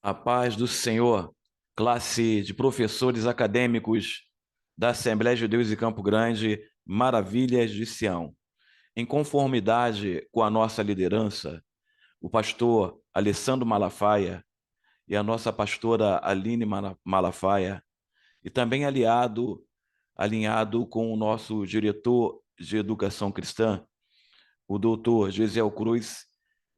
A paz do Senhor, classe de professores acadêmicos da Assembleia de Deus de Campo Grande, Maravilhas de Sião. Em conformidade com a nossa liderança, o pastor Alessandro Malafaia e a nossa pastora Aline Malafaia, e também alinhado com o nosso diretor de educação cristã, o doutor Gesiel Cruz,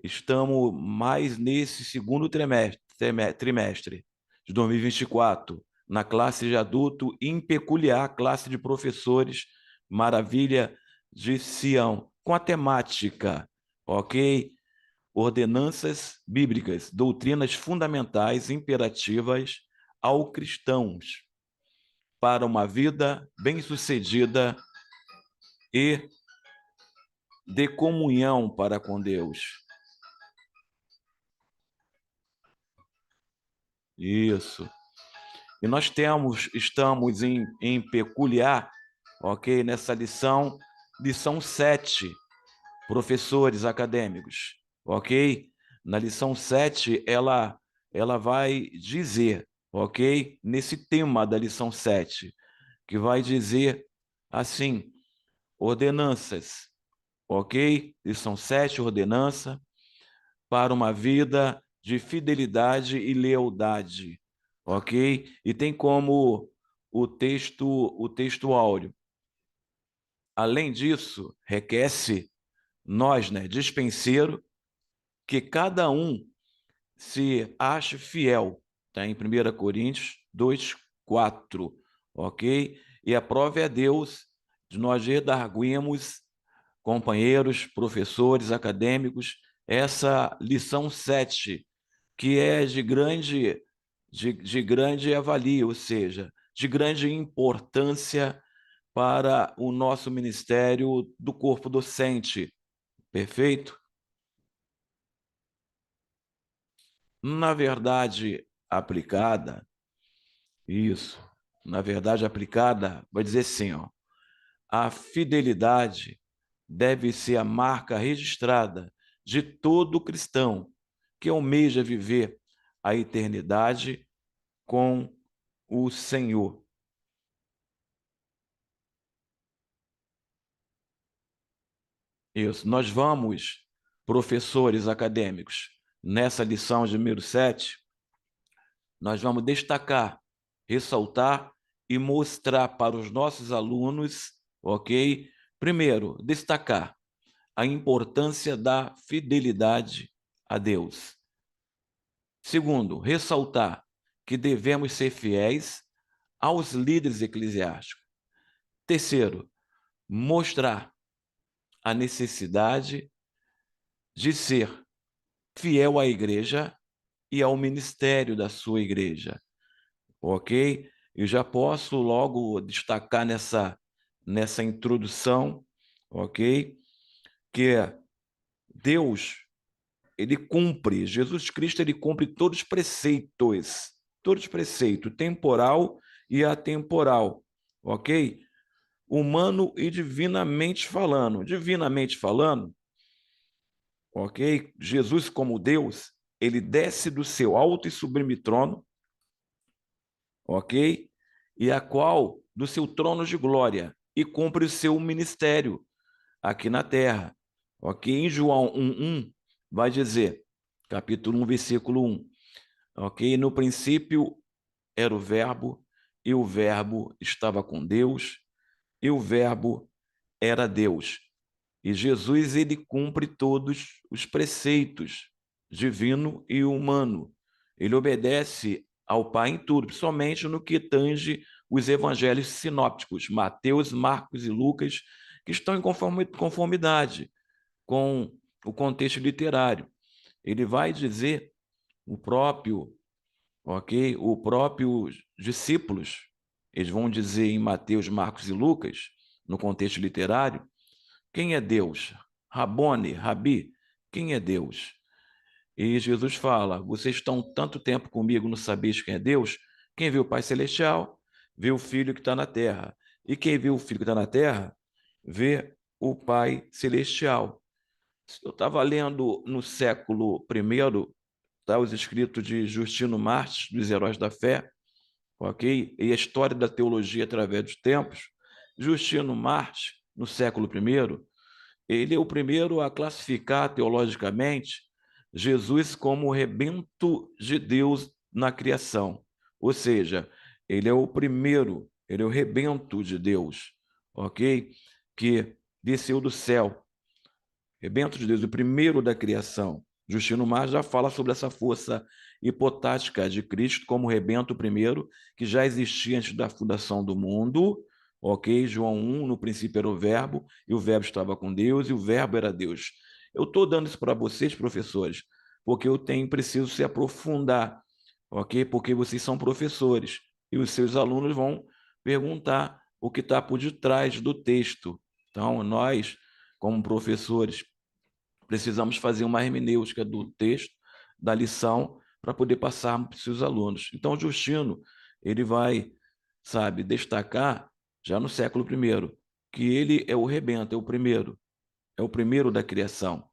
estamos mais nesse segundo trimestre de 2024, na classe de adulto, em peculiar classe de professores Maravilha de Sião, com a temática, ok? Ordenanças bíblicas, doutrinas fundamentais imperativas aos cristãos para uma vida bem-sucedida e de comunhão para com Deus. Isso. E nós estamos em peculiar, ok? Nessa lição 7, professores acadêmicos, ok? Na lição 7, ela vai dizer, ok? Nesse tema da lição 7, que vai dizer assim, ordenanças, ok? Lição 7, ordenança para uma vida de fidelidade e lealdade, ok? E tem como o texto áureo. Além disso, requer-se nós, né, dispenseiro, que cada um se ache fiel, tá? Em 1 Coríntios 2, 4, ok? E a prova é a Deus de nós redarguirmos companheiros, professores, acadêmicos, essa lição 7, que é de grande avalia, ou seja, de grande importância para o nosso ministério do corpo docente. Perfeito? Na verdade aplicada, isso, na verdade aplicada, vai dizer assim, ó, a fidelidade deve ser a marca registrada de todo cristão que almeja viver a eternidade com o Senhor. Isso. Nós vamos, professores acadêmicos, nessa lição de número 7, nós vamos destacar, ressaltar e mostrar para os nossos alunos, ok? Primeiro, destacar a importância da fidelidade a Deus. Segundo, ressaltar que devemos ser fiéis aos líderes eclesiásticos. Terceiro, mostrar a necessidade de ser fiel à igreja e ao ministério da sua igreja, ok? Eu já posso logo destacar nessa introdução, ok? Que Deus, ele cumpre, Jesus Cristo, ele cumpre todos os preceitos, temporal e atemporal, ok? Humano e divinamente falando, ok? Jesus como Deus, ele desce do seu alto e sublime trono, ok? E a qual do seu trono de glória e cumpre o seu ministério aqui na terra, ok? Em João 1:1 vai dizer, capítulo 1, versículo 1, ok? No princípio era o verbo, e o verbo estava com Deus, e o verbo era Deus. E Jesus, ele cumpre todos os preceitos, divino e humano. Ele obedece ao Pai em tudo, somente no que tange os evangelhos sinópticos, Mateus, Marcos e Lucas, que estão em conformidade com o contexto literário. Ele vai dizer, o próprio, ok? O próprio discípulos, eles vão dizer em Mateus, Marcos e Lucas, no contexto literário, quem é Deus? Rabone, Rabi, quem é Deus? E Jesus fala, vocês estão tanto tempo comigo, não sabeis quem é Deus? Quem viu o Pai Celestial, vê o Filho que está na terra. E quem vê o Filho que está na terra, vê o Pai Celestial. Eu estava lendo no século I, tá? Os escritos de Justino Martins, dos Heróis da Fé, ok? E a história da teologia através dos tempos. Justino Martins, no século I, ele é o primeiro a classificar teologicamente Jesus como o rebento de Deus na criação. Ou seja, ele é o primeiro, ele é o rebento de Deus, ok? Que desceu do céu. Rebento de Deus, o primeiro da criação. Justino Mar já fala sobre essa força hipotática de Cristo como rebento primeiro, que já existia antes da fundação do mundo, ok? João 1, no princípio era o verbo, e o verbo estava com Deus, e o verbo era Deus. Eu estou dando isso para vocês, professores, porque eu tenho preciso se aprofundar, ok? Porque vocês são professores, e os seus alunos vão perguntar o que está por detrás do texto. Então, nós, como professores, precisamos fazer uma hermenêutica do texto, da lição, para poder passar para os seus alunos. Então, Justino, ele vai, sabe, destacar, já no século I, que ele é o rebento, é o primeiro da criação,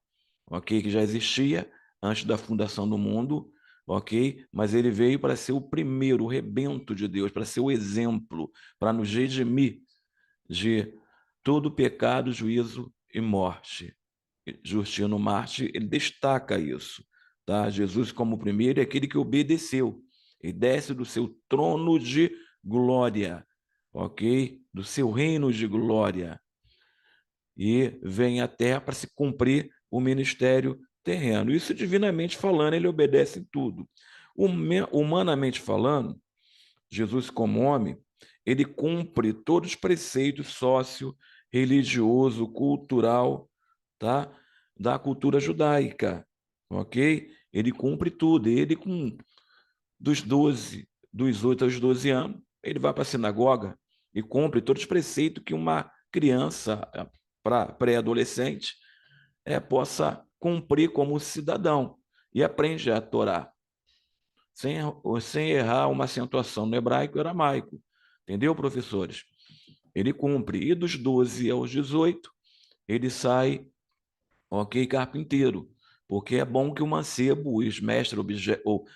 ok? Que já existia antes da fundação do mundo, ok? Mas ele veio para ser o primeiro, o rebento de Deus, para ser o exemplo, para nos redimir de todo pecado, juízo e morte. Justino Marte, ele destaca isso, tá? Jesus como o primeiro é aquele que obedeceu e desce do seu trono de glória, ok? Do seu reino de glória e vem à terra para se cumprir o ministério terreno. Isso divinamente falando, ele obedece em tudo. Humanamente falando, Jesus como homem, ele cumpre todos os preceitos sócio-religioso, cultural, tá? Da cultura judaica, ok? Ele cumpre tudo. Ele, com dos 8 aos 12 anos, ele vai para a sinagoga e cumpre todos os preceitos que uma criança pré-adolescente possa cumprir como cidadão e aprende a Torá, sem, sem errar uma acentuação no hebraico e aramaico. Entendeu, professores? Ele cumpre. E dos 12 aos 18, ele sai, ok, carpinteiro, porque é bom que o mancebo, os mestres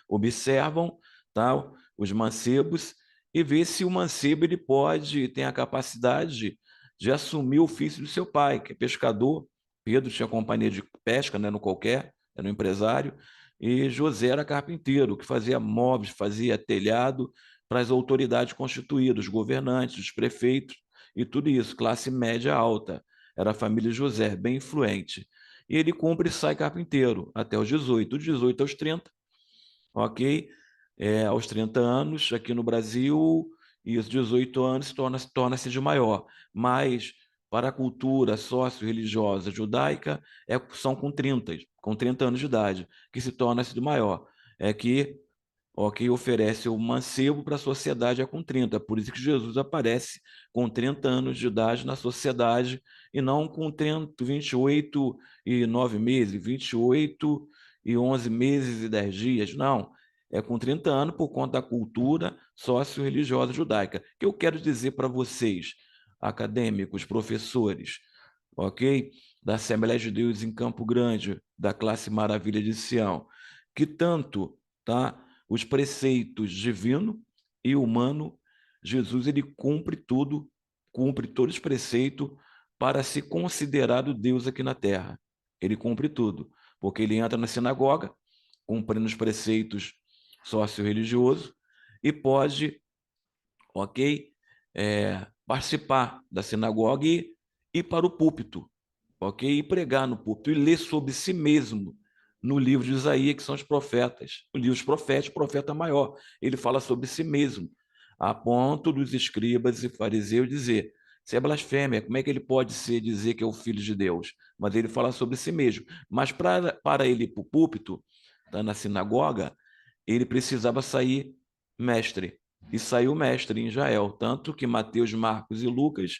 observam, tá, os mancebos e vê se o mancebo ele pode, tem a capacidade de assumir o ofício do seu pai, que é pescador. Pedro tinha companhia de pesca, né, no qualquer, era um empresário, e José era carpinteiro, que fazia móveis, fazia telhado para as autoridades constituídas, os governantes, os prefeitos e tudo isso, classe média alta. Era a família José, bem influente. E ele cumpre e sai carpinteiro até os 18, dos 18 aos 30, ok? Aos 30 anos, aqui no Brasil, e os 18 anos torna-se de maior. Mas, para a cultura sócio-religiosa judaica, são com 30 anos de idade, que se torna-se de maior. É que ok, oferece o mancebo para a sociedade com 30. Por isso que Jesus aparece com 30 anos de idade na sociedade e não com 30, 28 e 9 meses, 28 e 11 meses e 10 dias. Não, é com 30 anos por conta da cultura sócio-religiosa judaica. O que eu quero dizer para vocês, acadêmicos, professores, ok? Da Assembleia de Deus em Campo Grande, da classe Maravilha de Sião, que tanto, tá? Os preceitos divino e humano, Jesus ele cumpre tudo, cumpre todos os preceitos para ser considerado Deus aqui na terra. Ele cumpre tudo, porque ele entra na sinagoga, cumprindo os preceitos socio-religiosos e pode, ok, participar da sinagoga e ir para o púlpito, ok, e pregar no púlpito e ler sobre si mesmo no livro de Isaías, que são os profetas. O livro dos profetas, o profeta maior. Ele fala sobre si mesmo, a ponto dos escribas e fariseus dizer: se é blasfêmia, como é que ele pode dizer que é o filho de Deus? Mas ele fala sobre si mesmo. Mas para ele ir para o púlpito, tá, na sinagoga, ele precisava sair mestre. E saiu mestre em Israel. Tanto que Mateus, Marcos e Lucas,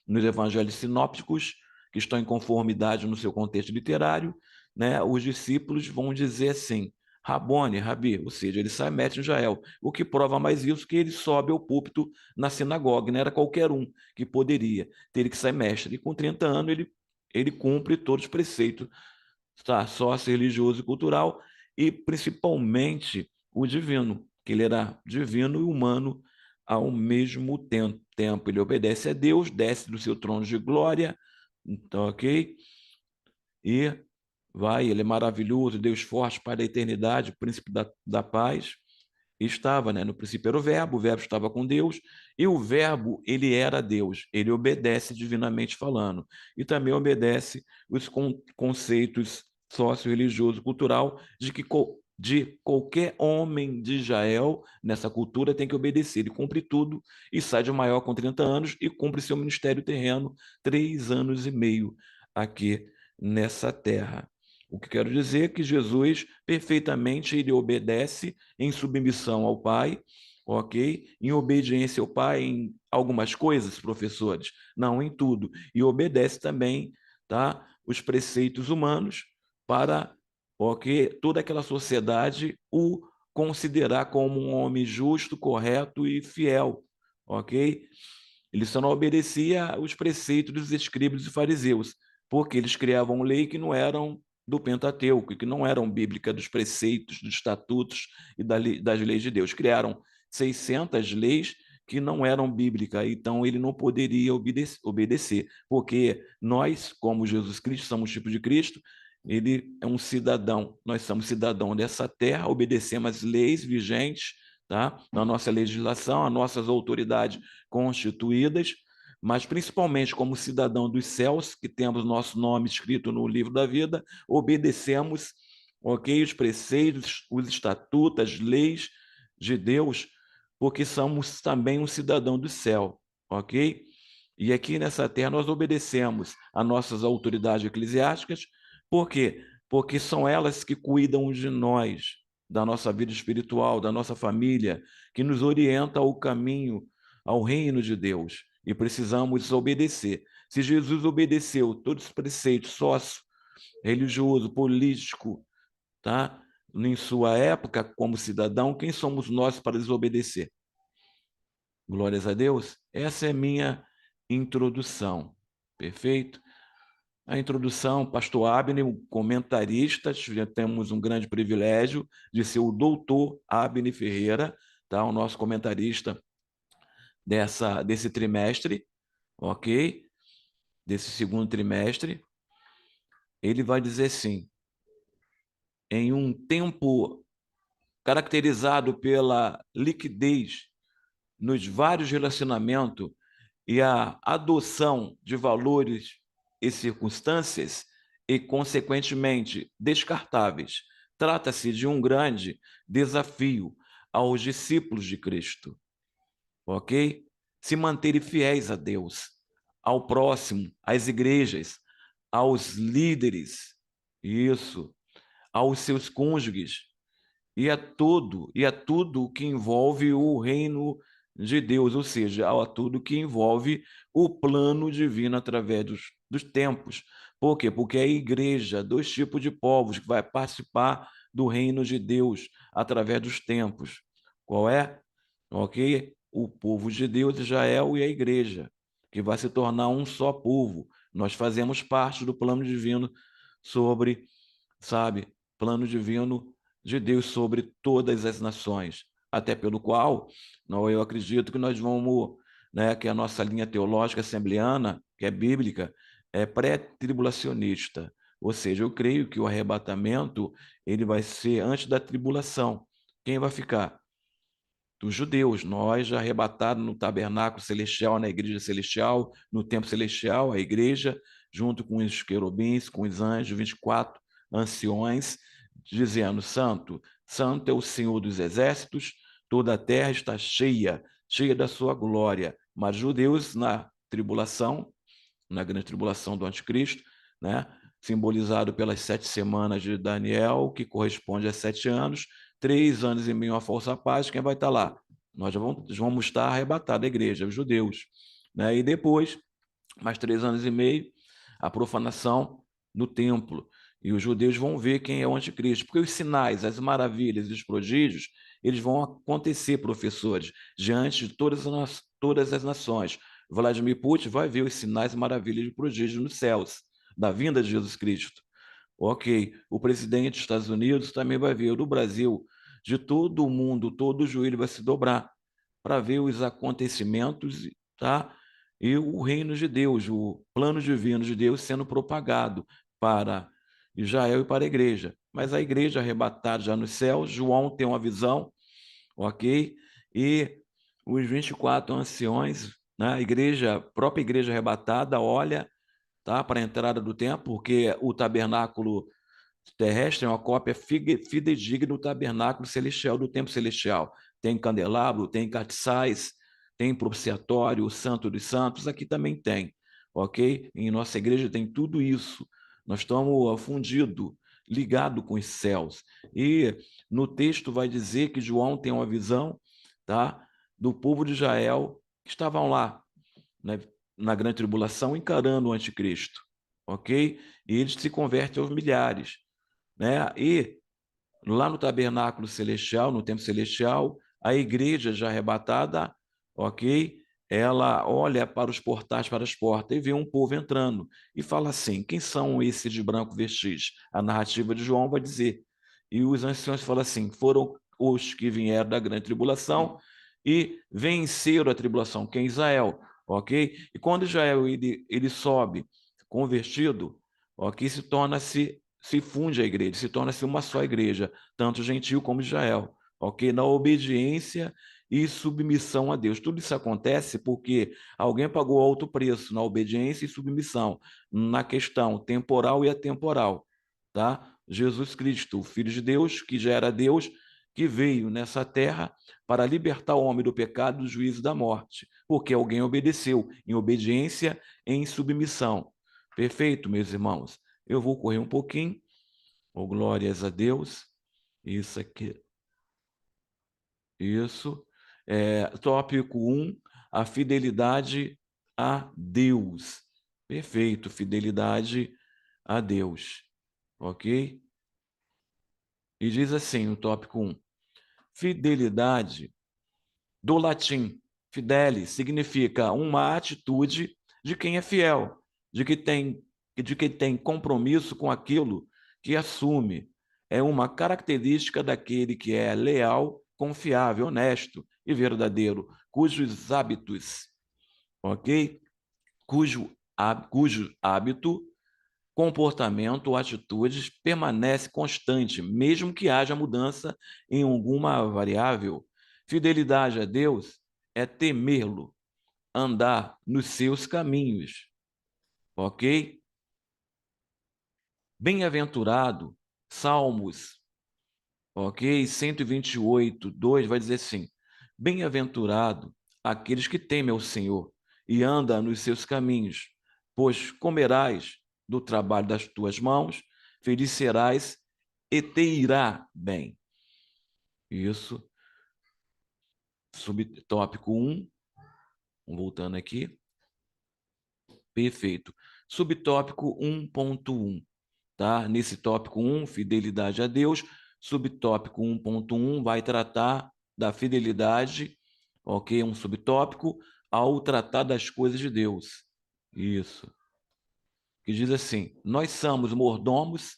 nos evangelhos sinópticos, que estão em conformidade no seu contexto literário, né, os discípulos vão dizer assim: Rabone, Rabi, ou seja, ele sai mestre em Israel. O que prova mais isso que ele sobe ao púlpito na sinagoga, não era qualquer um que poderia, teria que sair mestre. E com 30 anos ele cumpre todos os preceitos, tá? Sócio, religioso e cultural, e principalmente o divino, que ele era divino e humano ao mesmo tempo. Ele obedece a Deus, desce do seu trono de glória, então, ok? E vai, ele é maravilhoso, Deus forte, Pai da eternidade, príncipe da paz. E estava, né? No princípio era o verbo estava com Deus, e o verbo, ele era Deus, ele obedece divinamente falando, e também obedece os conceitos socio-religioso, cultural, de qualquer homem de Israel, nessa cultura, tem que obedecer. Ele cumpre tudo e sai de maior com 30 anos e cumpre seu ministério terreno 3 anos e meio aqui nessa terra. O que quero dizer é que Jesus perfeitamente ele obedece em submissão ao Pai, ok? Em obediência ao Pai em algumas coisas, professores, não em tudo. E obedece também, tá? Os preceitos humanos para, ok? Toda aquela sociedade o considerar como um homem justo, correto e fiel, ok? Ele só não obedecia os preceitos dos escribas e fariseus, porque eles criavam lei que não eram do Pentateuco, que não eram bíblicas, dos preceitos, dos estatutos e das leis de Deus. Criaram 600 leis que não eram bíblicas, então ele não poderia obedecer, porque nós, como Jesus Cristo, somos tipo de Cristo, ele é um cidadão, nós somos cidadão dessa terra, obedecemos as leis vigentes, tá? Na nossa legislação, as nossas autoridades constituídas, mas principalmente como cidadão dos céus, que temos nosso nome escrito no livro da vida, obedecemos, ok, os preceitos, os estatutos, as leis de Deus, porque somos também um cidadão do céu, ok? E aqui nessa terra nós obedecemos a nossas autoridades eclesiásticas, por quê? Porque são elas que cuidam de nós, da nossa vida espiritual, da nossa família, que nos orienta ao caminho, ao reino de Deus, e precisamos obedecer. Se Jesus obedeceu todos os preceitos sócio, religioso, político, tá? Em sua época, como cidadão, quem somos nós para desobedecer? Glórias a Deus. Essa é minha introdução. Perfeito? A introdução, pastor Abner, um comentarista, já temos um grande privilégio de ser o doutor Abner Ferreira, tá? O nosso comentarista desse trimestre, ok? Desse segundo trimestre. Ele vai dizer assim: em um tempo caracterizado pela liquidez nos vários relacionamentos e a adoção de valores e circunstâncias e, consequentemente, descartáveis, trata-se de um grande desafio aos discípulos de Cristo, ok? Se manterem fiéis a Deus, ao próximo, às igrejas, aos líderes, isso, aos seus cônjuges, e a tudo o que envolve o reino de Deus, ou seja, a tudo que envolve o plano divino através dos tempos. Por quê? Porque é a igreja, dois tipos de povos que vai participar do reino de Deus através dos tempos. Qual é? Ok? O povo de Deus, Israel e a igreja, que vai se tornar um só povo. Nós fazemos parte do plano divino sobre, sabe, plano divino de Deus sobre todas as nações, até pelo qual eu acredito que nós vamos, né, que a nossa linha teológica assembleana, que é bíblica, é pré-tribulacionista, ou seja, eu creio que o arrebatamento ele vai ser antes da tribulação. Quem vai ficar? Dos judeus, nós já arrebatados no tabernáculo celestial, na igreja celestial, no templo celestial, a igreja, junto com os querubins, com os anjos, 24 anciões, dizendo: Santo, Santo é o Senhor dos exércitos, toda a terra está cheia, cheia da sua glória. Mas judeus na tribulação, na grande tribulação do anticristo, né? Simbolizado pelas 7 semanas de Daniel, que corresponde a 7 anos, 3 anos e meio a falsa paz, quem vai estar lá? Nós vamos estar arrebatados, a igreja, os judeus. Né? E depois, mais 3 anos e meio, a profanação no templo. E os judeus vão ver quem é o anticristo, porque os sinais, as maravilhas e os prodígios, eles vão acontecer, professores, diante de todas as nações. Vladimir Putin vai ver os sinais, maravilhas e prodígios nos céus, da vinda de Jesus Cristo. Ok, o presidente dos Estados Unidos também vai ver. Do Brasil, de todo o mundo, todo o joelho vai se dobrar para ver os acontecimentos, tá? E o reino de Deus, o plano divino de Deus sendo propagado para Israel e para a igreja. Mas a igreja arrebatada já nos céus, João tem uma visão, ok? E os 24 anciões, né? A igreja, a própria igreja arrebatada, olha, tá, para a entrada do templo, porque o tabernáculo terrestre é uma cópia fidedigna do tabernáculo celestial, do templo celestial. Tem candelabro, tem castiçais, tem propiciatório, o santo dos santos, aqui também tem, ok? Em nossa igreja tem tudo isso. Nós estamos fundidos, ligados com os céus. E no texto vai dizer que João tem uma visão, tá, do povo de Israel que estavam lá, né, na grande tribulação, encarando o anticristo, ok? E eles se convertem aos milhares, né? E lá no tabernáculo celestial, no templo celestial, a igreja já arrebatada, ok? Ela olha para os portais, para as portas, e vê um povo entrando. E fala assim: quem são esses de branco vestis? A narrativa de João vai dizer. E os anciões falam assim: foram os que vieram da grande tribulação e venceram a tribulação, que é Israel, ok? E quando Israel ele sobe convertido, ok? Se funde a igreja, se torna-se uma só igreja, tanto gentil como Israel, ok? Na obediência e submissão a Deus. Tudo isso acontece porque alguém pagou alto preço na obediência e submissão, na questão temporal e atemporal, tá? Jesus Cristo, o Filho de Deus, que já era Deus, que veio nessa terra para libertar o homem do pecado, do juízo e da morte, porque alguém obedeceu em obediência e em submissão. Perfeito, meus irmãos? Eu vou correr um pouquinho. Oh, glórias a Deus. Isso aqui. Isso. Tópico 1, a fidelidade a Deus. Perfeito, fidelidade a Deus. Ok? E diz assim o tópico 1. Fidelidade, do latim, fidele, significa uma atitude de quem é fiel, de quem tem compromisso com aquilo que assume. É uma característica daquele que é leal, confiável, honesto e verdadeiro, cujos hábitos, ok? Cujo hábito, comportamento ou atitudes permanece constante, mesmo que haja mudança em alguma variável. Fidelidade a Deus é temê-lo, andar nos seus caminhos, ok? Bem-aventurado, Salmos, ok? 128, 2 vai dizer assim: bem-aventurado aqueles que temem ao Senhor e andam nos seus caminhos, pois comerás do trabalho das tuas mãos, feliz serás e te irá bem. Isso, subtópico 1, voltando aqui, perfeito. Subtópico 1.1, tá? Nesse tópico 1, fidelidade a Deus, subtópico 1.1 vai tratar da fidelidade, ok? Um subtópico ao tratar das coisas de Deus. Isso. Que diz assim: nós somos mordomos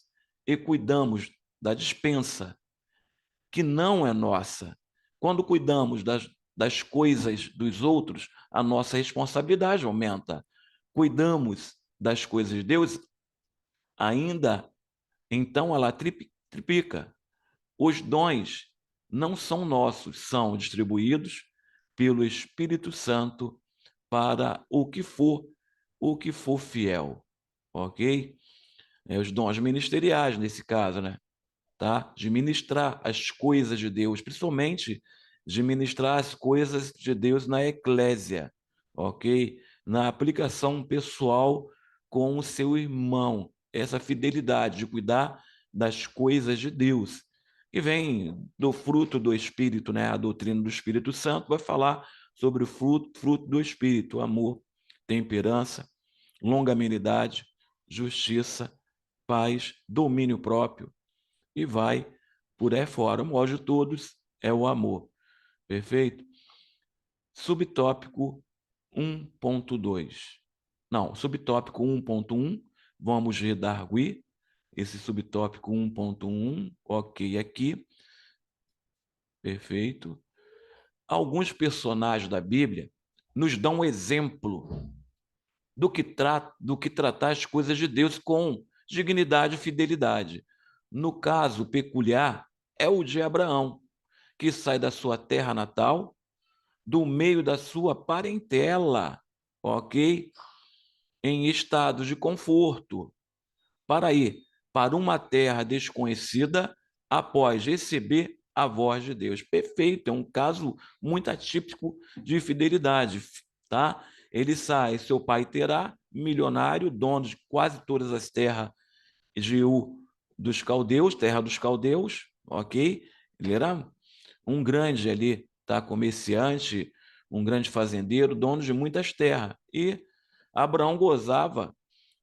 e cuidamos da despensa que não é nossa. Quando cuidamos das coisas dos outros, a nossa responsabilidade aumenta. Cuidamos das coisas de Deus, ainda então ela triplica. Os dons não são nossos, são distribuídos pelo Espírito Santo para o que for fiel, ok? Os dons ministeriais nesse caso, né? Tá? De ministrar as coisas de Deus, principalmente de ministrar as coisas de Deus na eclésia, ok? Na aplicação pessoal com o seu irmão, essa fidelidade de cuidar das coisas de Deus, que vem do fruto do Espírito, né? A doutrina do Espírito Santo vai falar sobre o fruto do Espírito, amor, temperança, longanimidade, justiça, paz, domínio próprio, e vai por aí fora. O maior de todos é o amor. Perfeito? Subtópico 1.2. Não, subtópico 1.1, vamos redarguir esse subtópico 1.1, ok aqui. Perfeito. Alguns personagens da Bíblia nos dão um exemplo do que tratar as coisas de Deus com dignidade e fidelidade. No caso peculiar, é o de Abraão, que sai da sua terra natal, do meio da sua parentela, ok? Em estado de conforto, para ir para uma terra desconhecida após receber a voz de Deus. Perfeito, é um caso muito atípico de fidelidade, tá? Ele sai, seu pai terá, milionário, dono de quase todas as terras de dos caldeus, terra dos caldeus, ok? Ele era um grande ali, tá? Comerciante, um grande fazendeiro, dono de muitas terras. E Abraão gozava,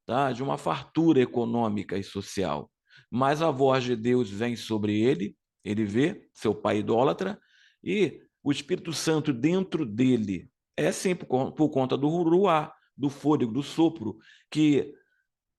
tá, de uma fartura econômica e social. Mas a voz de Deus vem sobre ele vê seu pai idólatra, e o Espírito Santo dentro dele é sempre por conta do ruá, do fôlego, do sopro, que,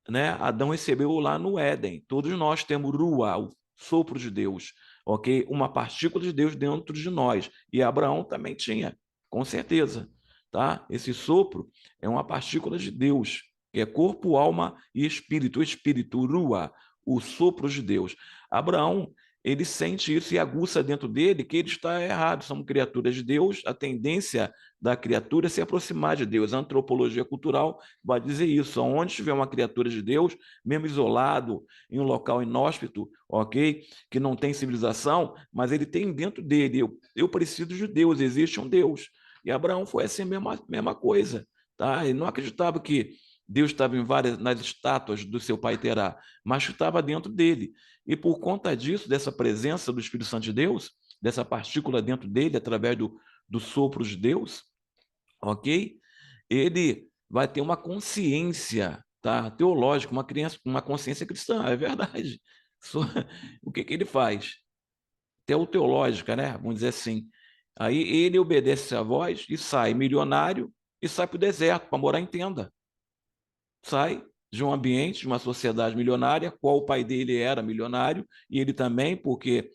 né, Adão recebeu lá no Éden. Todos nós temos ruá, o sopro de Deus, ok? Uma partícula de Deus dentro de nós. E Abraão também tinha, com certeza, tá? Esse sopro é uma partícula de Deus, que é corpo, alma e espírito. O espírito, ruá, o sopro de Deus. Abraão, ele sente isso e aguça dentro dele que ele está errado. Somos criaturas de Deus, a tendência da criatura é se aproximar de Deus. A antropologia cultural vai dizer isso. Onde tiver uma criatura de Deus, mesmo isolado, em um local inóspito, ok? Que não tem civilização, mas ele tem dentro dele, eu preciso de Deus, existe um Deus. E Abraão foi assim a mesma coisa, tá? Ele não acreditava que Deus estava nas estátuas do seu pai Terá, mas estava dentro dele. E por conta disso, dessa presença do Espírito Santo de Deus, dessa partícula dentro dele, através do sopro de Deus, ok? Ele vai ter uma consciência, tá, teológica, uma consciência cristã, é verdade. O que ele faz? Teológica, né? Vamos dizer assim. Aí ele obedece a voz e sai milionário e sai para o deserto para morar em tenda. Sai de um ambiente, de uma sociedade milionária, qual o pai dele era milionário, e ele também, porque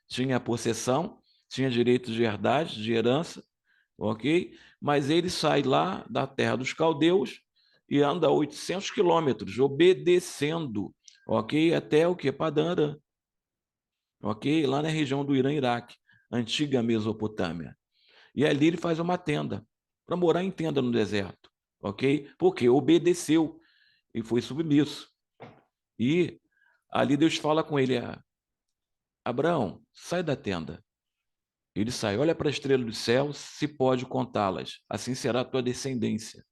tinha possessão, tinha direito de herdade, de herança, ok? Mas ele sai lá da terra dos caldeus e anda 800 quilômetros, obedecendo, ok? Até o que? Padã Arã, ok? Lá na região do Irã, Iraque, antiga Mesopotâmia. E ali ele faz uma tenda, para morar em tenda no deserto, ok? Porque obedeceu e foi submisso. E ali Deus fala com ele, Abraão, sai da tenda. Ele sai, olha para a estrela dos céus, se pode contá-las, assim será a tua descendência.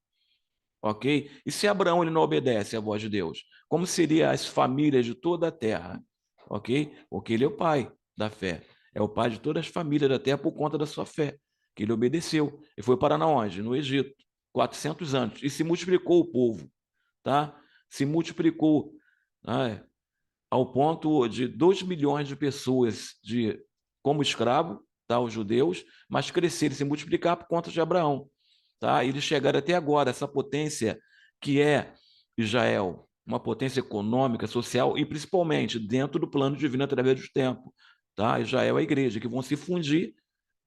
Ok? E se Abraão ele não obedece à voz de Deus, como seriam as famílias de toda a terra? Ok? Porque ele é o pai da fé. É o pai de todas as famílias da terra por conta da sua fé, que ele obedeceu. E foi para onde? No Egito, 400 anos. E se multiplicou o povo, tá? Se multiplicou, né? Ao ponto de 2 milhões de pessoas como escravo, tá, os judeus, mas crescer e se multiplicar por conta de Abraão. Tá? Eles chegaram até agora, essa potência que é Israel, uma potência econômica, social e principalmente dentro do plano divino através do tempo. Tá? Israel é a igreja, que vão se fundir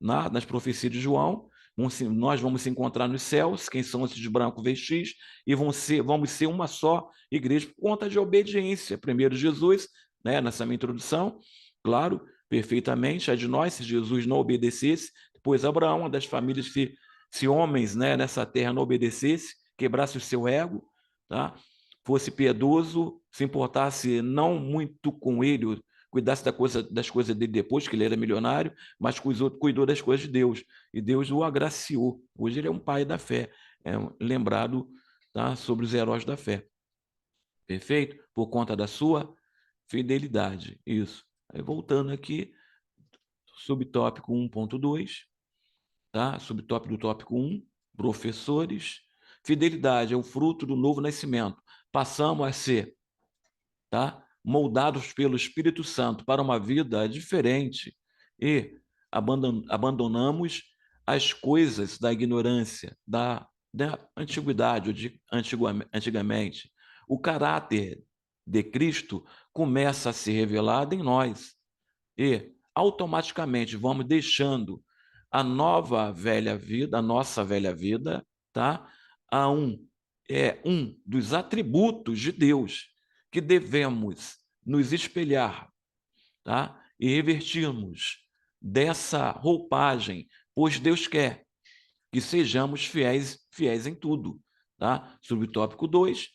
nas profecias de João, nós vamos se encontrar nos céus, quem são esses de branco vestis, e vamos ser uma só igreja por conta de obediência. Primeiro Jesus, né, nessa minha introdução, claro, perfeitamente, a de nós, se Jesus não obedecesse, depois Abraão, uma das famílias que, se homens, né, nessa terra não obedecesse, quebrasse o seu ego, tá? Fosse piedoso, se importasse não muito com ele, cuidasse das coisas dele depois, que ele era milionário, mas cuidou das coisas de Deus. E Deus o agraciou. Hoje ele é um pai da fé, é lembrado, tá, sobre os heróis da fé. Perfeito? Por conta da sua fidelidade. Isso. Aí voltando aqui, subtópico 1.2, tá? Subtópico do tópico 1, professores. Fidelidade é o fruto do novo nascimento. Passamos a ser, tá, moldados pelo Espírito Santo para uma vida diferente e abandonamos as coisas da ignorância, da antiguidade, ou de antigamente. O caráter de Cristo começa a ser revelada em nós e automaticamente vamos deixando a nova velha vida, a nossa velha vida, tá? A um dos atributos de Deus que devemos nos espelhar, tá? E revertirmos dessa roupagem, pois Deus quer que sejamos fiéis em tudo, tá? Subtópico 2,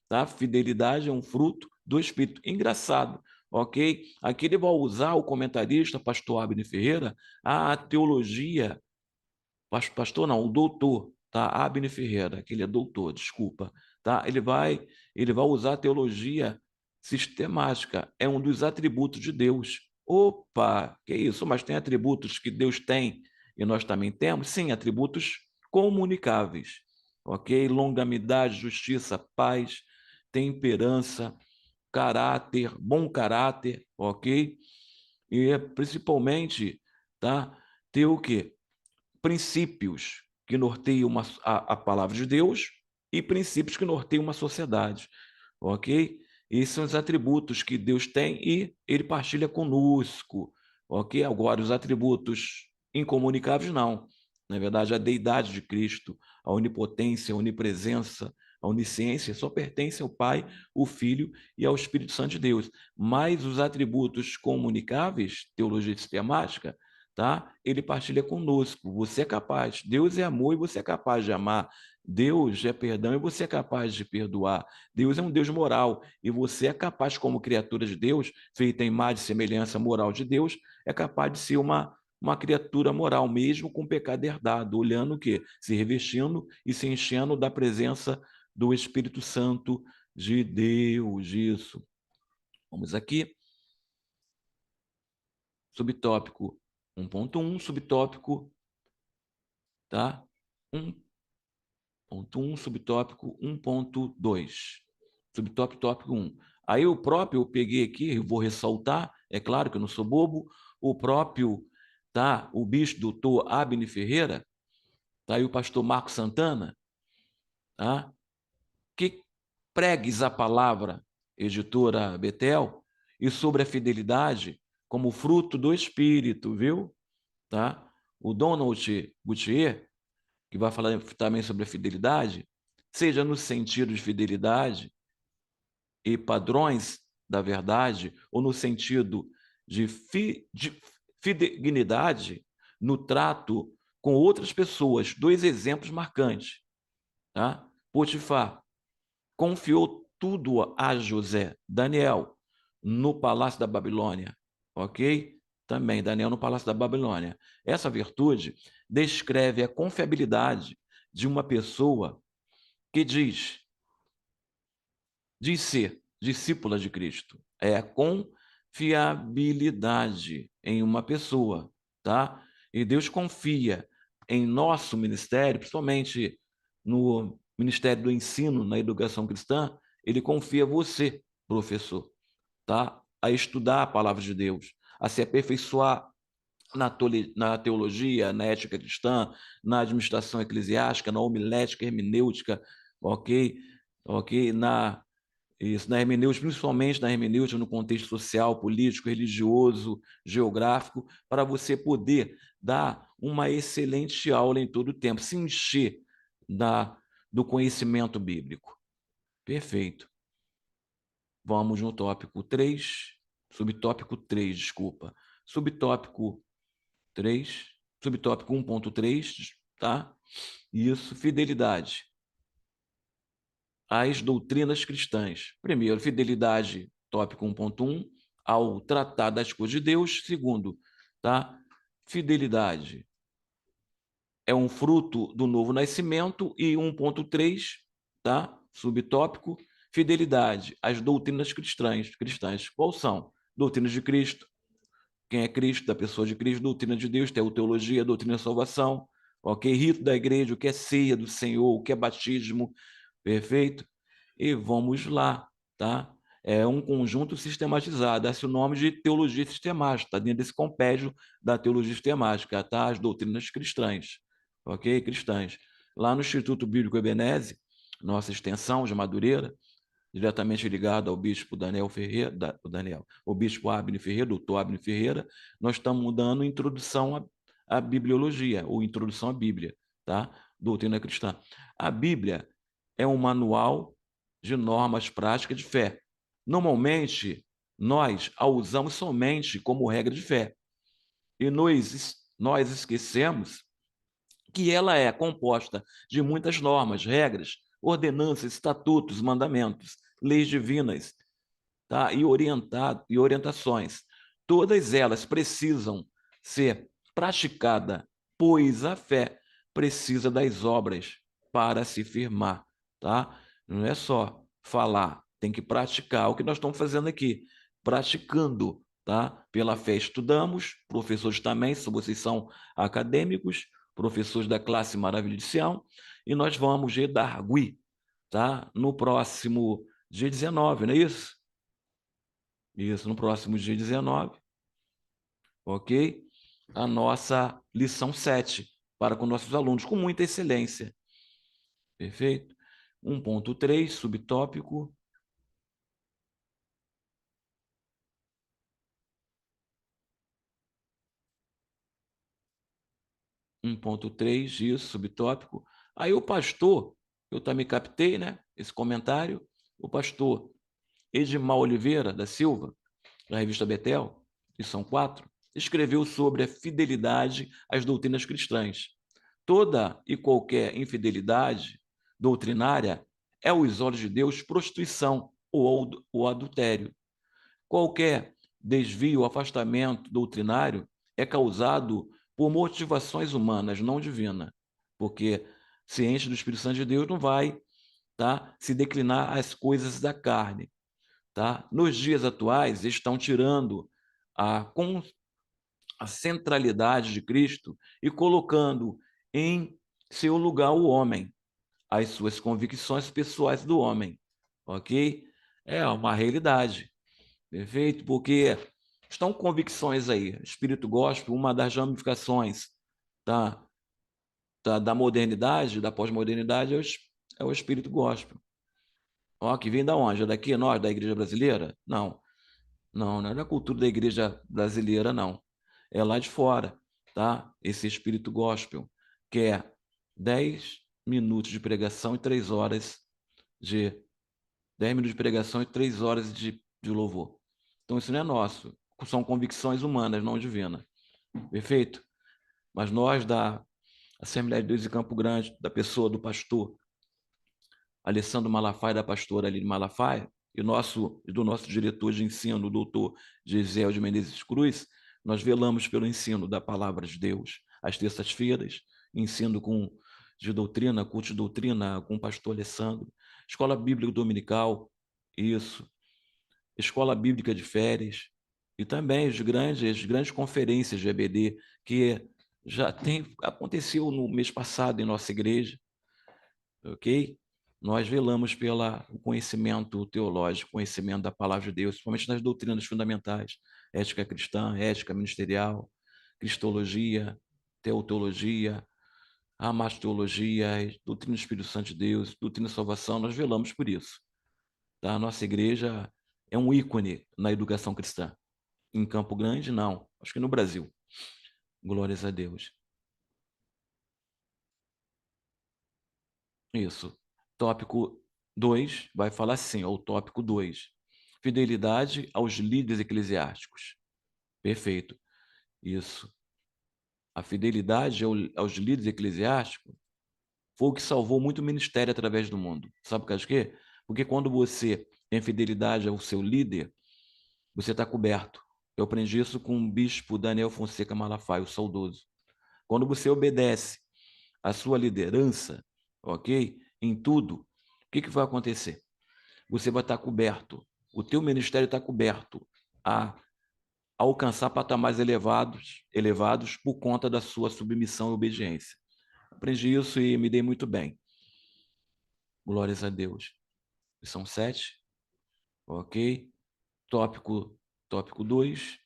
tá? Fidelidade é um fruto do Espírito. Engraçado, ok? Aqui ele vai usar o comentarista, pastor Abner Ferreira, a teologia, pastor não, o doutor, tá? Abner Ferreira, que ele é doutor, desculpa, tá? Ele vai usar a teologia sistemática, é um dos atributos de Deus. Opa, que isso? Mas tem atributos que Deus tem e nós também temos? Sim, atributos comunicáveis, ok? Longanimidade, justiça, paz, temperança, caráter, bom caráter, ok? E principalmente, tá? Ter o quê? Princípios que norteiam a palavra de Deus e princípios que norteiam uma sociedade, ok? Esses são os atributos que Deus tem e ele partilha conosco, ok? Agora, os atributos incomunicáveis, não. Na verdade, a deidade de Cristo, a onipotência, a onipresença, a onisciência só pertencem ao Pai, o Filho e ao Espírito Santo de Deus. Mas os atributos comunicáveis, teologia sistemática, tá? Ele partilha conosco. Você é capaz. Deus é amor e você é capaz de amar. Deus é perdão e você é capaz de perdoar. Deus é um Deus moral e você é capaz, como criatura de Deus, feita em imagem e semelhança moral de Deus, é capaz de ser uma criatura moral, mesmo com pecado herdado, olhando o quê? Se revestindo e se enchendo da presença do Espírito Santo de Deus. Isso. Vamos aqui. Subtópico 1.1, subtópico, tá? 1.1, subtópico 1.2. Subtópico 1. Aí o próprio eu peguei aqui, eu vou ressaltar, é claro que eu não sou bobo, o próprio, tá? O bispo doutor Abner Ferreira, tá aí o pastor Marco Santana, tá? Que pregues a palavra, editora Betel, e sobre a fidelidade como fruto do Espírito, viu? Tá? O Donald Gutierrez, que vai falar também sobre a fidelidade, seja no sentido de fidelidade e padrões da verdade, ou no sentido de fidedignidade no trato com outras pessoas. Dois exemplos marcantes. Tá? Potifar confiou tudo a José. Daniel, no palácio da Babilônia. Ok? Também, Daniel no palácio da Babilônia. Essa virtude descreve a confiabilidade de uma pessoa que diz ser discípula de Cristo. É a confiabilidade em uma pessoa, tá? E Deus confia em nosso ministério, principalmente no Ministério do Ensino, na educação cristã, ele confia você, professor, tá? A estudar a palavra de Deus, a se aperfeiçoar na teologia, na ética cristã, na administração eclesiástica, na homilética, hermenêutica, ok? Ok? Na hermenêutica, principalmente na hermenêutica, no contexto social, político, religioso, geográfico, para você poder dar uma excelente aula em todo o tempo, se encher do conhecimento bíblico. Perfeito. Vamos no tópico 3, subtópico 3, desculpa. Subtópico 3, subtópico 1.3, tá? Isso, fidelidade às doutrinas cristãs. Primeiro, fidelidade, tópico 1.1, ao tratar das coisas de Deus. Segundo, tá? Fidelidade é um fruto do novo nascimento. E 1.3, tá? Subtópico, fidelidade às doutrinas cristãs. Quais são? Doutrinas de Cristo, quem é Cristo, da pessoa de Cristo, doutrina de Deus, teologia, doutrina da salvação, ok? Rito da igreja, o que é ceia do Senhor, o que é batismo, perfeito? E vamos lá, tá? É um conjunto sistematizado, esse é o nome de teologia sistemática, está dentro desse compêndio da teologia sistemática, tá? As doutrinas cristãs, ok? Cristãs. Lá no Instituto Bíblico Ebeneze, nossa extensão de Madureira, diretamente ligado ao bispo Daniel Ferreira, o bispo Abner Ferreira, doutor Abner Ferreira, nós estamos dando introdução à bibliologia, ou introdução à Bíblia, tá? Doutrina cristã. A Bíblia é um manual de normas práticas de fé. Normalmente, nós a usamos somente como regra de fé. E nós esquecemos que ela é composta de muitas normas, regras, ordenanças, estatutos, mandamentos, leis divinas, tá? E orientações. Todas elas precisam ser praticadas, pois a fé precisa das obras para se firmar, tá? Não é só falar, tem que praticar o que nós estamos fazendo aqui, praticando, tá? Pela fé estudamos, professores também, se vocês são acadêmicos, professores da classe Maravilha de Sião, e nós vamos redarguir, tá? No próximo dia 19, não é isso? Isso, no próximo dia 19, ok? A nossa lição 7 para com nossos alunos, com muita excelência. Perfeito? 1.3, subtópico. 1.3, isso, subtópico. Aí o pastor, eu também captei, né? Esse comentário. O pastor Edmar Oliveira da Silva, da revista Betel, lição 4, escreveu sobre a fidelidade às doutrinas cristãs. Toda e qualquer infidelidade doutrinária é, aos olhos de Deus, prostituição ou adultério. Qualquer desvio ou afastamento doutrinário é causado por motivações humanas, não divinas, porque ciente do Espírito Santo de Deus não vai, tá, se declinar às coisas da carne. Tá? Nos dias atuais, estão tirando a, a centralidade de Cristo e colocando em seu lugar o homem, as suas convicções pessoais do homem, ok? É uma realidade, perfeito? Porque estão convicções aí. Espírito gospel, uma das ramificações da, da modernidade, da pós-modernidade, é o espírito gospel. Ó, que vem da onde? É daqui, nós, da igreja brasileira? Não. Não é da cultura da igreja brasileira, não. É lá de fora, tá? Esse espírito gospel, que é 10 minutos de pregação e 3 horas de 10 minutos de pregação e 3 horas de louvor. Então isso não é nosso. São convicções humanas, não divinas. Perfeito? Mas nós da Assembleia de Deus de Campo Grande, da pessoa do pastor Alessandro Malafaia, da pastora Aline Malafaia, e do nosso diretor de ensino, o doutor Gisel de Menezes Cruz, nós velamos pelo ensino da palavra de Deus. Às terças-feiras, ensino de doutrina, culto de doutrina com o pastor Alessandro. Escola Bíblica Dominical, isso. Escola Bíblica de Férias. E também as grandes conferências de EBD, que aconteceu no mês passado em nossa igreja, ok? Nós velamos pelo conhecimento teológico, conhecimento da palavra de Deus, principalmente nas doutrinas fundamentais, ética cristã, ética ministerial, cristologia, teotologia, amasteologia, doutrina do Espírito Santo de Deus, doutrina da salvação, nós velamos por isso. Tá? A nossa igreja é um ícone na educação cristã. Em Campo Grande, não. Acho que no Brasil. Glórias a Deus. Isso. Tópico 2 vai falar assim, ou tópico 2. Fidelidade aos líderes eclesiásticos. Perfeito. Isso. A fidelidade aos líderes eclesiásticos foi o que salvou muito ministério através do mundo. Sabe por causa de quê? Porque quando você tem fidelidade ao seu líder, você está coberto. Eu aprendi isso com o bispo Daniel Fonseca Malafaia, o saudoso. Quando você obedece à sua liderança, ok? Em tudo, o que vai acontecer? Você vai estar coberto. O teu ministério está coberto a alcançar patamares elevados por conta da sua submissão e obediência. Aprendi isso e me dei muito bem. Glórias a Deus. São 7, ok? Tópico 2,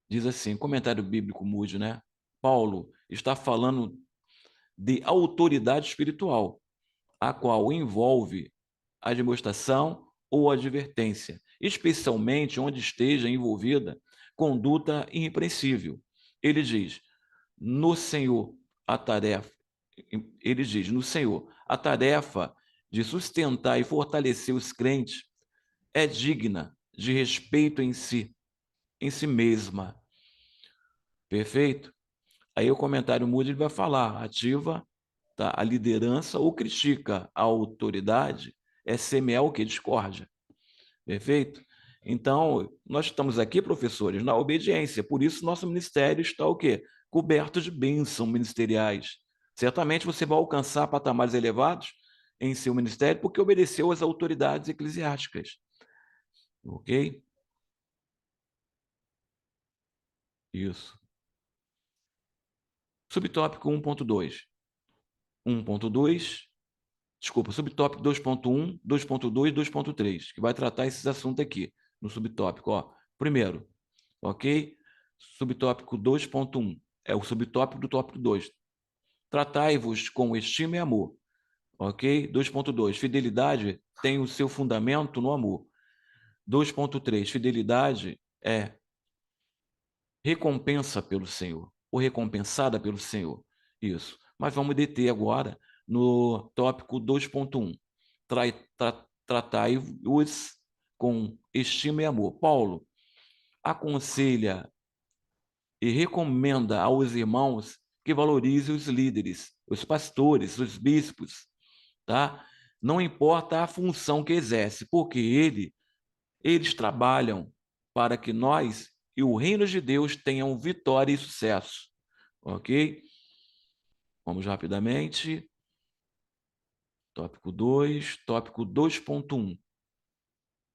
diz assim, comentário bíblico Moody, né? Paulo está falando de autoridade espiritual, a qual envolve admoestação ou advertência, especialmente onde esteja envolvida conduta irrepreensível. Ele diz, no Senhor, a tarefa, ele diz, no Senhor, a tarefa de sustentar e fortalecer os crentes é digna de respeito em si mesma. Perfeito? Aí o comentário Moody ele vai falar, ativa, tá, a liderança ou critica a autoridade é semear o que? Discórdia. Perfeito? Então, nós estamos aqui, professores, na obediência. Por isso, nosso ministério está o quê? Coberto de bênçãos ministeriais. Certamente você vai alcançar patamares elevados em seu ministério porque obedeceu às autoridades eclesiásticas. Ok? Isso. Subtópico 1.2. 1.2, desculpa, subtópico 2.1, 2.2, 2.3, que vai tratar esses assuntos aqui no subtópico. Ó. Primeiro, ok? Subtópico 2.1 é o subtópico do tópico 2. Tratai-vos com estima e amor. Ok? 2.2, fidelidade tem o seu fundamento no amor. 2.3, fidelidade é recompensa pelo Senhor, ou recompensada pelo Senhor. Isso. Mas vamos deter agora no tópico 2.1. Tratai-os com estima e amor. Paulo aconselha e recomenda aos irmãos que valorizem os líderes, os pastores, os bispos, tá? Não importa a função que exerce, porque eles trabalham para que nós e o reino de Deus tenham vitória e sucesso, ok? Vamos rapidamente. Tópico 2, tópico 2.1.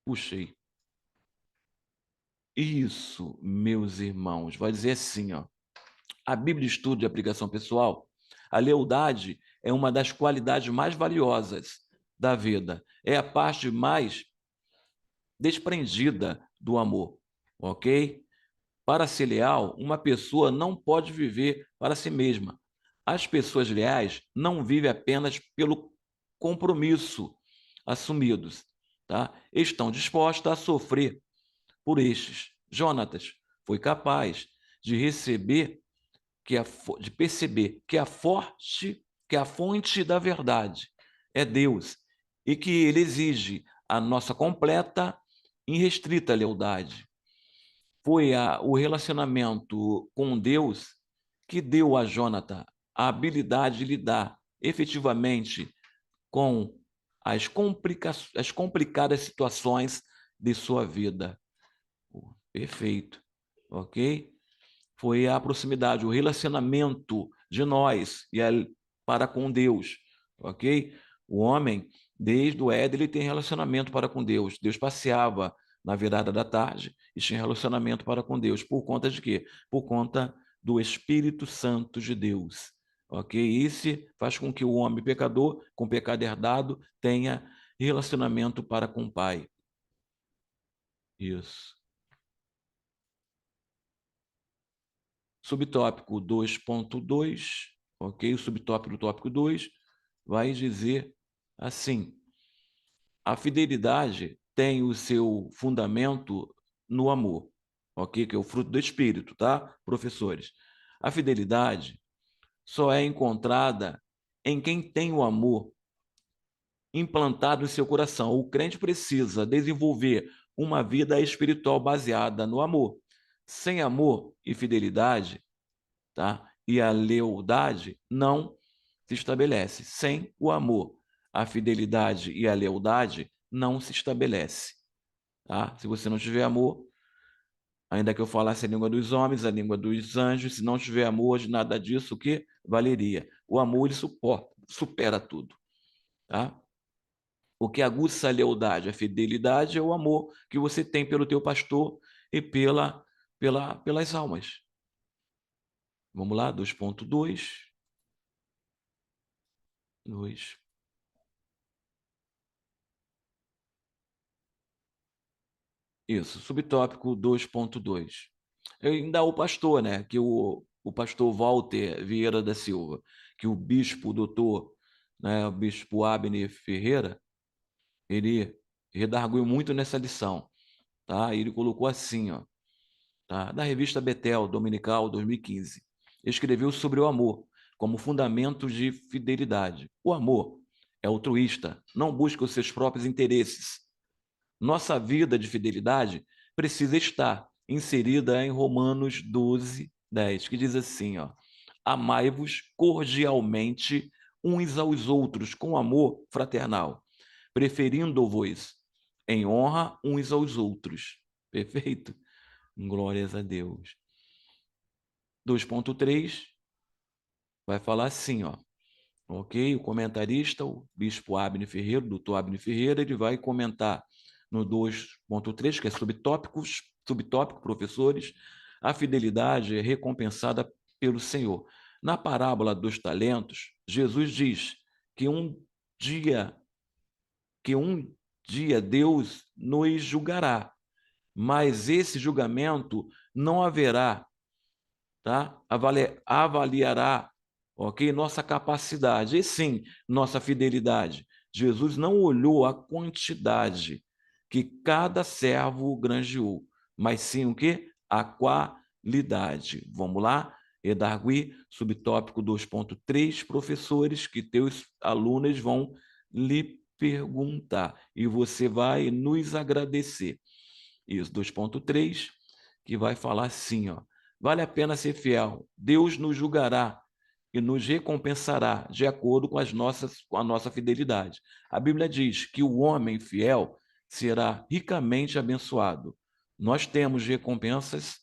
Puxei. Isso, meus irmãos, vai dizer assim, ó. A Bíblia Estudo de Aplicação Pessoal, a lealdade é uma das qualidades mais valiosas da vida. É a parte mais desprendida do amor, ok? Para ser leal, uma pessoa não pode viver para si mesma. As pessoas leais não vivem apenas pelo compromisso assumidos, tá? Estão dispostas a sofrer por estes. Jonatas foi capaz de receber de perceber que a fonte da verdade é Deus e que ele exige a nossa completa e irrestrita lealdade. Foi o relacionamento com Deus que deu a Jonathan a habilidade de lidar efetivamente com as complicadas situações de sua vida. Perfeito, ok? Foi a proximidade, o relacionamento de nós para com Deus, ok? O homem, desde o Éden, ele tem relacionamento para com Deus. Deus passeava na virada da tarde e tinha relacionamento para com Deus. Por conta de quê? Por conta do Espírito Santo de Deus, ok? Isso faz com que o homem pecador, com pecado herdado, tenha relacionamento para com o Pai. Isso. Subtópico 2.2, ok? O subtópico do tópico 2 vai dizer assim: a fidelidade tem o seu fundamento no amor, ok? Que é o fruto do Espírito, tá, professores? A fidelidade só é encontrada em quem tem o amor implantado em seu coração. O crente precisa desenvolver uma vida espiritual baseada no amor. Sem amor e fidelidade, tá? E a lealdade não se estabelece. Sem o amor, a fidelidade e a lealdade não se estabelece, tá? Se você não tiver amor, ainda que eu falasse a língua dos homens, a língua dos anjos, se não tiver amor, de nada disso, o que valeria? O amor, ele supera tudo, tá? O que aguça a lealdade, a fidelidade é o amor que você tem pelo teu pastor e pelas almas. Vamos lá, 2.2. 2. Isso, subtópico 2.2. Ainda o pastor, né? Que o pastor Walter Vieira da Silva, que o bispo doutor, né, o bispo Abner Ferreira, ele redarguiu muito nessa lição, tá? Ele colocou assim, ó, tá? Da revista Betel, Dominical, 2015. Escreveu sobre o amor como fundamento de fidelidade. O amor é altruísta, não busca os seus próprios interesses. Nossa vida de fidelidade precisa estar inserida em Romanos 12, 10, que diz assim, ó: amai-vos cordialmente uns aos outros com amor fraternal, preferindo-vos em honra uns aos outros. Perfeito? Glórias a Deus. 2.3 vai falar assim, ó. Ok? O comentarista, o bispo Abner Ferreira, o doutor Abner Ferreira, ele vai comentar no 2.3, que é subtópicos, subtópico, professores, a fidelidade é recompensada pelo Senhor. Na parábola dos talentos, Jesus diz que dia, que um dia Deus nos julgará, mas esse julgamento não haverá, tá? Avaliará, ok? Nossa capacidade, e sim, nossa fidelidade. Jesus não olhou a quantidade que cada servo granjeou, mas sim o quê? A qualidade. Vamos lá? Redargui, subtópico 2.3, professores que teus alunos vão lhe perguntar e você vai nos agradecer. Isso, 2.3, que vai falar assim, ó: vale a pena ser fiel. Deus nos julgará e nos recompensará de acordo com com a nossa fidelidade. A Bíblia diz que o homem fiel será ricamente abençoado. Nós temos recompensas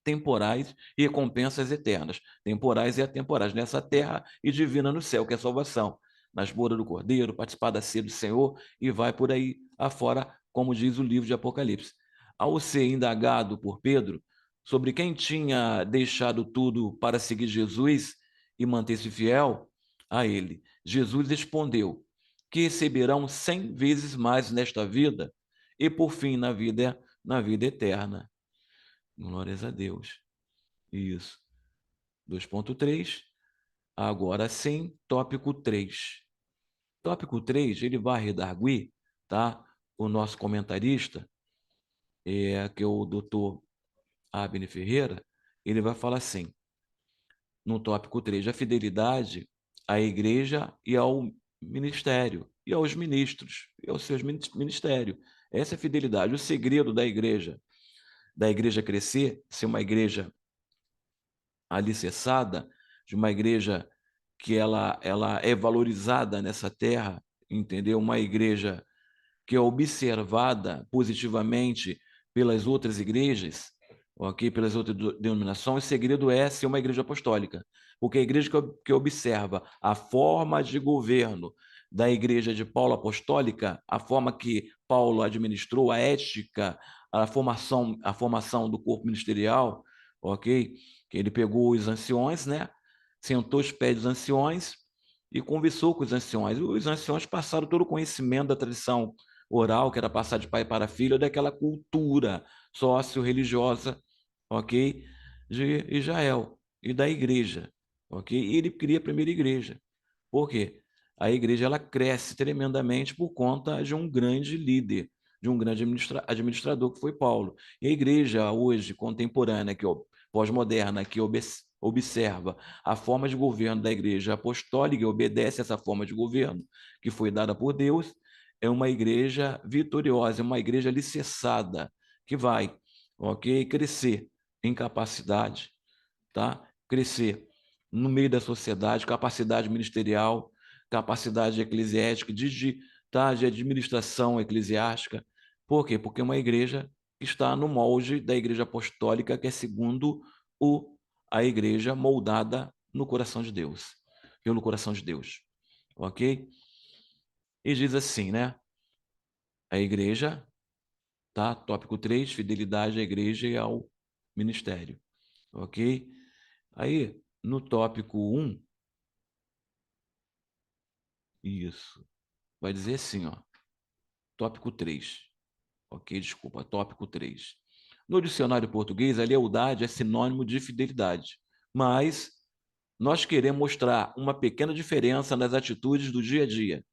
temporais e recompensas eternas, temporais e atemporais, nessa terra e divina no céu, que é a salvação, nas bodas do Cordeiro, participar da ceia do Senhor e vai por aí afora, como diz o livro de Apocalipse. Ao ser indagado por Pedro sobre quem tinha deixado tudo para seguir Jesus e manter-se fiel a ele, Jesus respondeu que receberão 100 vezes mais nesta vida e por fim na vida eterna. Glórias a Deus. Isso. 2.3. Agora sim, tópico 3. Tópico 3, ele vai redarguir, tá? O nosso comentarista, que é o doutor Abner Ferreira, ele vai falar assim, no tópico 3, a fidelidade à igreja e ao ministério, e aos ministros, e aos seus ministérios. Essa é a fidelidade, o segredo da igreja crescer, ser uma igreja alicerçada, de uma igreja que ela é valorizada nessa terra, entendeu? Uma igreja que é observada positivamente pelas outras igrejas, ok? Pelas outras denominações, o segredo é ser uma igreja apostólica, porque a igreja que observa a forma de governo da igreja de Paulo apostólica, a forma que Paulo administrou, a ética, a formação do corpo ministerial, ok? Que ele pegou os anciões, né? Sentou os pés dos anciões e conversou com os anciões. Os anciões passaram todo o conhecimento da tradição oral, que era passar de pai para filho, daquela cultura sócio-religiosa, ok? De Israel e da igreja, ok? E ele cria a primeira igreja. Por quê? A igreja ela cresce tremendamente por conta de um grande líder, de um grande administrador que foi Paulo. E a igreja hoje contemporânea, que pós-moderna, que observa a forma de governo da igreja apostólica e obedece essa forma de governo que foi dada por Deus, é uma igreja vitoriosa, é uma igreja alicerçada, que vai, ok, crescer em capacidade, tá? Crescer no meio da sociedade, capacidade ministerial, capacidade eclesiástica, tá? De administração eclesiástica. Por quê? Porque é uma igreja que está no molde da igreja apostólica, que é segundo a igreja moldada no coração de Deus, pelo coração de Deus, ok? E diz assim, né? A igreja, tá? Tópico 3, fidelidade à igreja e ao ministério, ok? Aí, no tópico 1, isso, vai dizer assim, ó, tópico 3, ok? Desculpa, tópico 3. No dicionário português, a lealdade é sinônimo de fidelidade, mas nós queremos mostrar uma pequena diferença nas atitudes do dia a dia.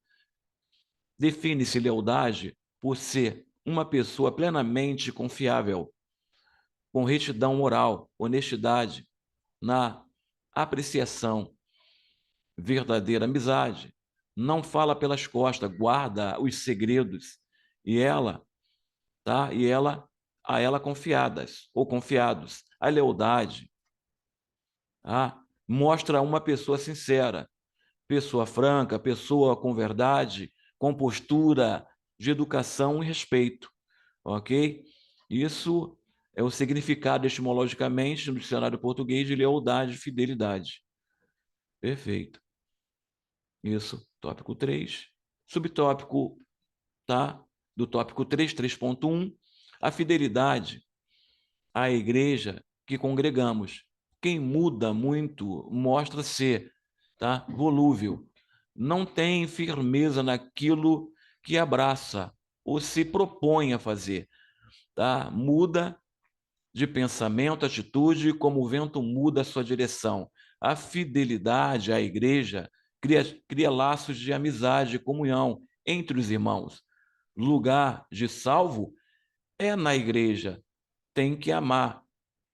Define-se lealdade por ser uma pessoa plenamente confiável, com retidão moral, honestidade na apreciação, verdadeira amizade. Não fala pelas costas, guarda os segredos. E ela, tá? E ela, a ela confiadas ou confiados. A lealdade, tá? Mostra uma pessoa sincera, pessoa franca, pessoa com verdade, com postura de educação e respeito, ok? Isso é o significado etimologicamente no dicionário português de lealdade e fidelidade. Perfeito. Isso, tópico 3. Subtópico, tá? Do tópico 3, 3.1, a fidelidade à igreja que congregamos. Quem muda muito mostra ser, tá? Volúvel. Não tem firmeza naquilo que abraça ou se propõe a fazer, tá? Muda de pensamento, atitude, como o vento muda a sua direção. A fidelidade à igreja cria laços de amizade e comunhão entre os irmãos. Lugar de salvo é na igreja. Tem que amar,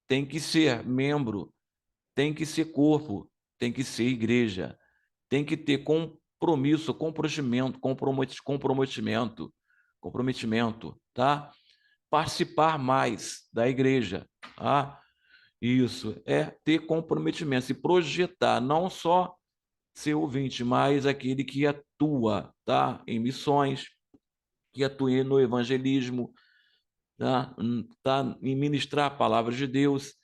tem que ser membro, tem que ser corpo, tem que ser igreja, tem que ter compromisso, comprometimento, tá? Participar mais da igreja, tá? Isso, é ter comprometimento, se projetar, não só ser ouvinte, mas aquele que atua, tá? Em missões, que atua no evangelismo, tá? Tá? Em ministrar a palavra de Deus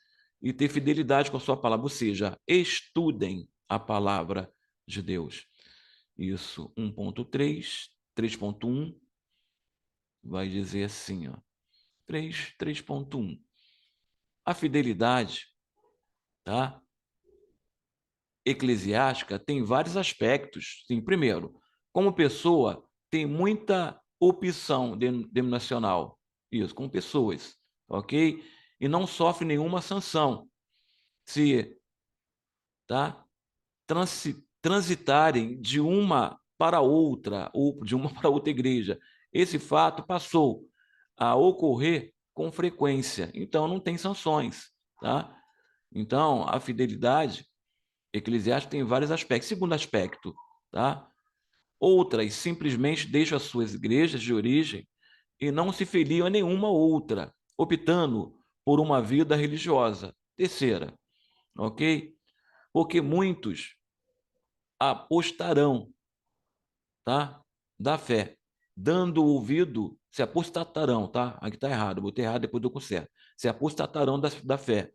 e ter fidelidade com a sua palavra, ou seja, estudem a palavra de Deus. Isso, 1.3, 3.1, vai dizer assim, ó, 3.1. A fidelidade, tá? Eclesiástica tem vários aspectos. Sim, primeiro, como pessoa, tem muita opção denominacional. Isso, com pessoas, ok? E não sofre nenhuma sanção se, tá, transitarem de uma para outra, ou de uma para outra igreja. Esse fato passou a ocorrer com frequência, então não tem sanções, tá? Então, a fidelidade eclesiástica tem vários aspectos. Segundo aspecto, tá? Outras simplesmente deixam as suas igrejas de origem e não se filiam a nenhuma outra, optando por uma vida religiosa. Terceira, ok? Porque muitos apostarão, tá? Da fé, dando ouvido, se apostatarão, tá? Aqui está errado, botei errado, depois eu conserto. Se apostatarão da fé,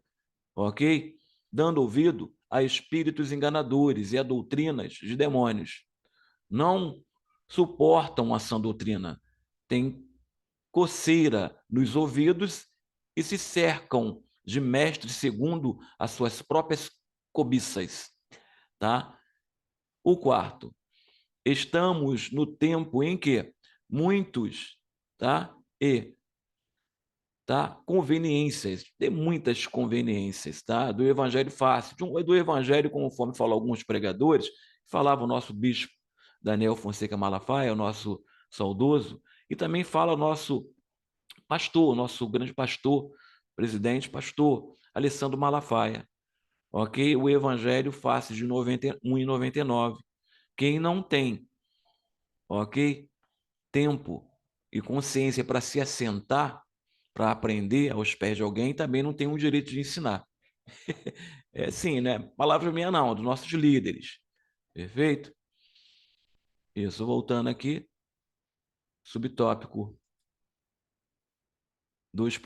ok? Dando ouvido a espíritos enganadores e a doutrinas de demônios. Não suportam a sã doutrina, têm coceira nos ouvidos e se cercam de mestres segundo as suas próprias cobiças, tá? O quarto, estamos no tempo em que muitos, tá? Conveniências, tem muitas conveniências, tá? Do evangelho fácil, do evangelho, conforme falam alguns pregadores, falava o nosso bispo Daniel Fonseca Malafaia, o nosso saudoso, e também fala o nosso pastor, o nosso grande pastor, presidente pastor, Alessandro Malafaia, ok? O evangelho fácil de 91,99. Quem não tem, ok? Tempo e consciência para se assentar, para aprender aos pés de alguém, também não tem o direito de ensinar. É assim, né? Palavra minha não, dos nossos líderes. Perfeito? Isso, voltando aqui, subtópico 2.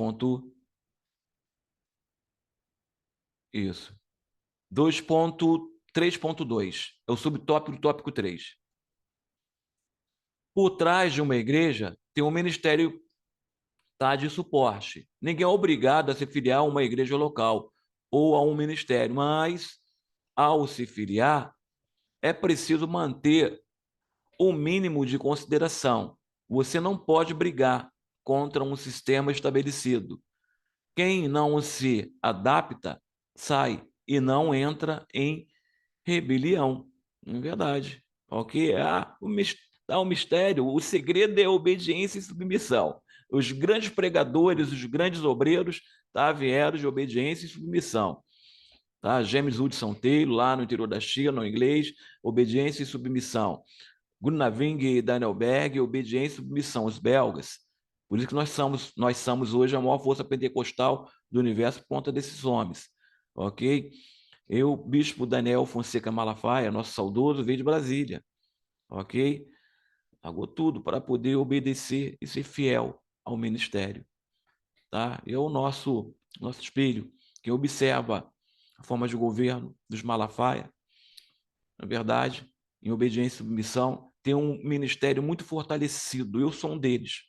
Isso. 2.3.2. É o subtópico do tópico 3. Por trás de uma igreja tem um ministério, tá, de suporte. Ninguém é obrigado a se filiar a uma igreja local ou a um ministério, mas ao se filiar, é preciso manter o mínimo de consideração. Você não pode brigar contra um sistema estabelecido. Quem não se adapta, sai e não entra em rebelião. Não é verdade. Ok? Tá? O mistério, o segredo é obediência e submissão. Os grandes pregadores, os grandes obreiros, tá? Vieram de obediência e submissão. Tá? James Hudson Taylor, lá no interior da China, no inglês, obediência e submissão. Gunnar e Daniel Berg, obediência e submissão, os belgas. Por isso que nós somos hoje a maior força pentecostal do universo por conta desses homens. Ok? Eu, bispo Daniel Fonseca Malafaia, nosso saudoso, veio de Brasília. Ok? Pagou tudo para poder obedecer e ser fiel ao ministério. Tá? E é o nosso espelho, que observa a forma de governo dos Malafaia, na verdade, em obediência e submissão, tem um ministério muito fortalecido. Eu sou um deles.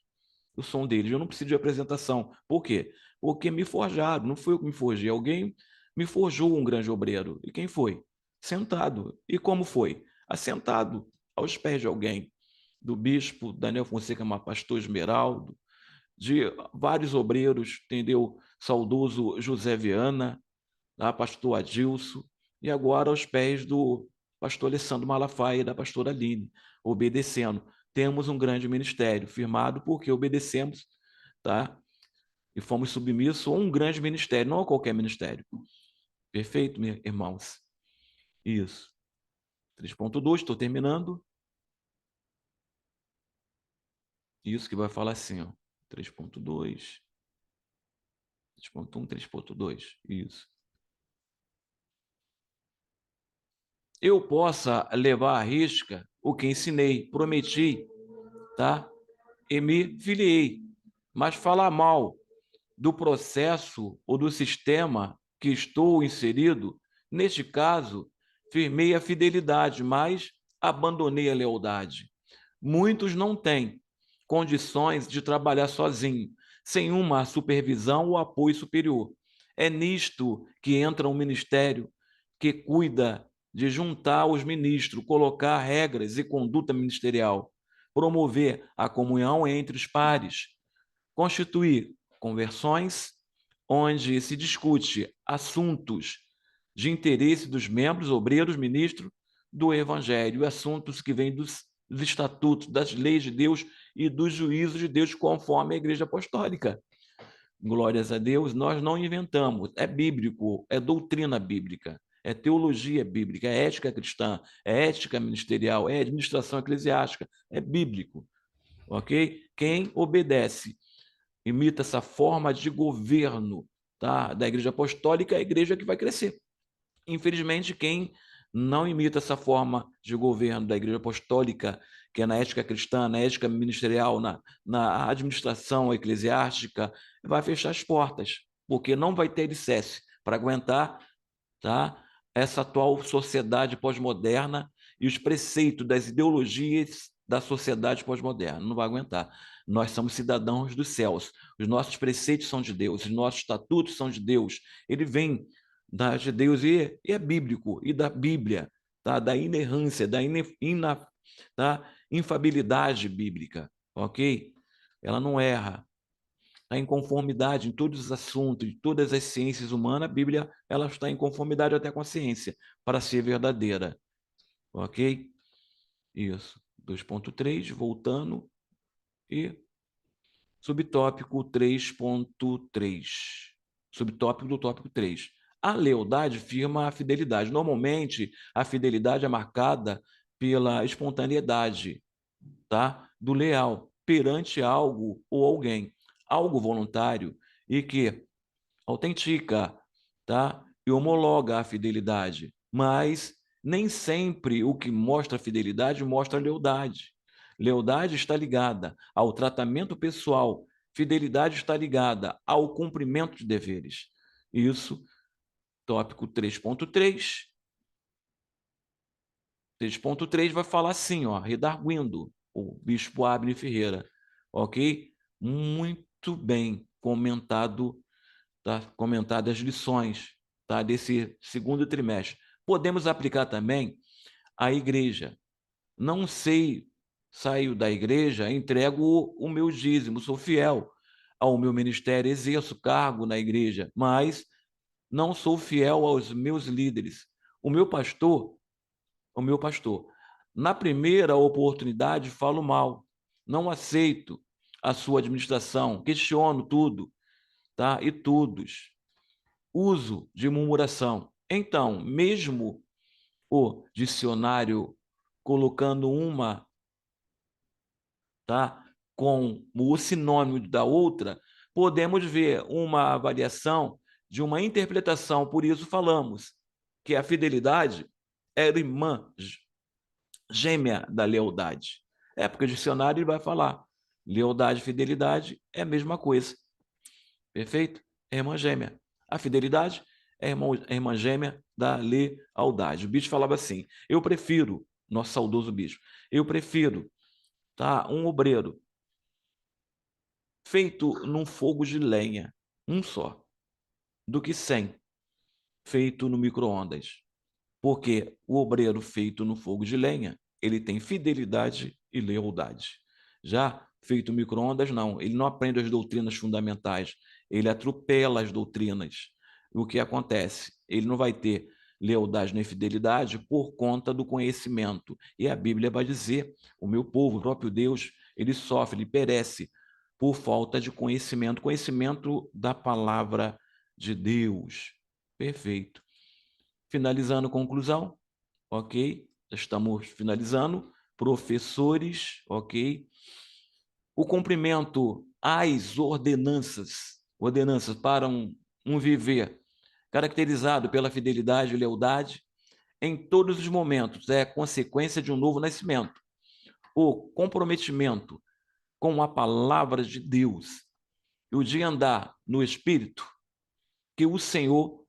Eu sou um deles. Eu não preciso de apresentação. Por quê? Porque me forjaram. Não foi eu que me forjei. Alguém me forjou um grande obreiro. E quem foi? Sentado. E como foi? Assentado aos pés de alguém. Do bispo Daniel Fonseca, pastor Esmeraldo, de vários obreiros, entendeu? Saudoso José Viana, da pastor Adilson, e agora aos pés do pastor Alessandro Malafaia e da pastora Aline, obedecendo. Temos um grande ministério, firmado porque obedecemos, tá? E fomos submissos a um grande ministério, não a qualquer ministério. Perfeito, meus irmãos? Isso. 3.2, estou terminando. Isso que vai falar assim, ó. 3.2, 3.1, 3.2. Isso. Eu possa levar à risca o que ensinei, prometi, tá? E me filiei. Mas falar mal do processo ou do sistema que estou inserido, neste caso, firmei a fidelidade, mas abandonei a lealdade. Muitos não têm condições de trabalhar sozinho, sem uma supervisão ou apoio superior. É nisto que entra um ministério que cuida de juntar os ministros, colocar regras e conduta ministerial, promover a comunhão entre os pares, constituir conversões onde se discute assuntos de interesse dos membros, obreiros, ministros do Evangelho, assuntos que vêm dos estatutos, das leis de Deus e dos juízos de Deus, conforme a Igreja Apostólica. Glórias a Deus, nós não inventamos, é bíblico, é doutrina bíblica, é teologia bíblica, é ética cristã, é ética ministerial, é administração eclesiástica, é bíblico, ok? Quem obedece, imita essa forma de governo, tá, da Igreja Apostólica, é a igreja que vai crescer. Infelizmente, quem não imita essa forma de governo da Igreja Apostólica, que é na ética cristã, na ética ministerial, na administração eclesiástica, vai fechar as portas, porque não vai ter alicerce para aguentar, tá, essa atual sociedade pós-moderna e os preceitos das ideologias da sociedade pós-moderna. Não vai aguentar. Nós somos cidadãos dos céus. Os nossos preceitos são de Deus, os nossos estatutos são de Deus. Ele vem de Deus e é bíblico, e da Bíblia, tá? Da inerrância, da infabilidade bíblica, ok? Ela não erra. Está em conformidade em todos os assuntos, em todas as ciências humanas, a Bíblia ela está em conformidade até com a ciência, para ser verdadeira, ok? Isso. 2.3, voltando, e subtópico 3.3. Subtópico do tópico 3. A lealdade firma a fidelidade. Normalmente, a fidelidade é marcada pela espontaneidade, tá? Do leal perante algo ou alguém. Algo voluntário e que autentica, tá? E homologa a fidelidade. Mas nem sempre o que mostra fidelidade mostra lealdade. Lealdade está ligada ao tratamento pessoal, fidelidade está ligada ao cumprimento de deveres. Isso, tópico 3.3. 3.3 vai falar assim, ó, redarguindo o bispo Abner Ferreira, ok? Muito bem comentado, tá? Comentadas as lições, tá? Desse segundo trimestre. Podemos aplicar também à igreja. Não sei, saio da igreja, entrego o meu dízimo, sou fiel ao meu ministério, exerço cargo na igreja, mas não sou fiel aos meus líderes. O meu pastor, Na primeira oportunidade, falo mal, não aceito a sua administração, questiono tudo, tá? E todos. Uso de murmuração. Então, mesmo o dicionário colocando uma, tá, com o sinônimo da outra, podemos ver uma variação de uma interpretação. Por isso falamos que a fidelidade é irmã gêmea da lealdade. É porque o dicionário ele vai falar lealdade e fidelidade é a mesma coisa. Perfeito? É irmã gêmea. A fidelidade é irmã gêmea da lealdade. O bispo falava assim: eu prefiro, nosso saudoso bispo, eu prefiro, tá, um obreiro feito num fogo de lenha, um só, do que 100 feito no micro-ondas. Porque o obreiro feito no fogo de lenha, ele tem fidelidade e lealdade. Já feito micro-ondas, não. Ele não aprende as doutrinas fundamentais, ele atropela as doutrinas. O que acontece? Ele não vai ter lealdade nem fidelidade por conta do conhecimento. E a Bíblia vai dizer, o meu povo, o próprio Deus, ele sofre, ele perece por falta de conhecimento, conhecimento da palavra de Deus. Perfeito. Finalizando, conclusão, ok? Estamos finalizando. Professores, ok? O cumprimento às ordenanças para um viver caracterizado pela fidelidade e lealdade em todos os momentos é consequência de um novo nascimento. O comprometimento com a palavra de Deus e o de andar no Espírito, que o Senhor